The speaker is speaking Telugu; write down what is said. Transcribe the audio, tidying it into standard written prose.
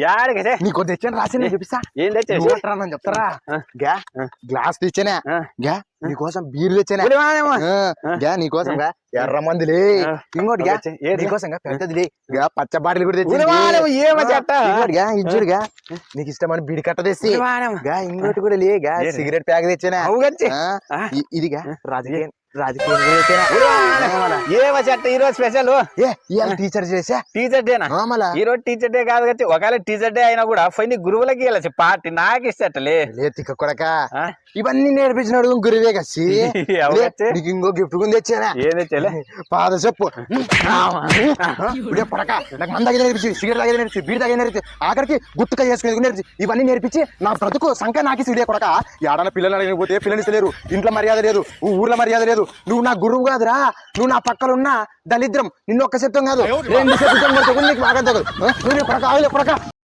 యాడికి నీకు తెచ్చాను రాసి నేను చూపిస్తా. ఏం తెచ్చేసి చెప్తారా గ్లాస్ తెచ్చానే గా నీకోసం బీర్ తెచ్చానే గా నీకోసం గా ఎర్ర మందులే ఇంకోటి గా నీకోసం పెద్దది గా పచ్చ బాటిల్ కూడా తెచ్చి ఇచ్చుడుగా నీకు ఇష్టమని బీడి కట్ట తెచ్చి గా ఇంకోటి కూడా లే గా సిగరెట్ ప్యాక్ తెచ్చానే ఇదిగా రాజకీయ ఏమో చెట్ట ఈరోజు స్పెషల్ టీచర్ చేసా టీచర్ డేనా ఈ రోజు టీచర్ డే కాదు కదా ఒకవేళ టీచర్ డే అయినా కూడా ఫైన్ గురువులకి వెళ్ళచ్చు పార్టీ నాకు ఇస్తలే లేతిక కొడక ఇవన్నీ నేర్పించినాడు గురువే కసి నీకు ఇంకో గిఫ్ట్ కొని తెచ్చానా ఏం తెచ్చలే పాద చెప్పు కొడక నాకు మంద దగ్గర నేర్పించి సిగరెట్ దగ్గర నేర్పించి బీడి దగ్గర నేర్పించి ఆఖరికి గుట్టుక చేసుకునేది నేర్పించి ఇవన్నీ నేర్పించి నా బ్రతుకు సంఖ్య నాకు ఇదే కొడక ఏడన పిల్లలు అడగకపోతే పిల్లలు ఇస్తలేరు ఇంట్లో మర్యాద లేదు ఊర్లో మర్యాద లేదు నువ్వు నా గురువు కాదురా నువ్వు నా పక్కలున్న దళిద్రం నిన్ను ఒక్క శబ్దం కాదు 2 శబ్దం నీకు బాగా తగదు నువ్వు కొడక కొడక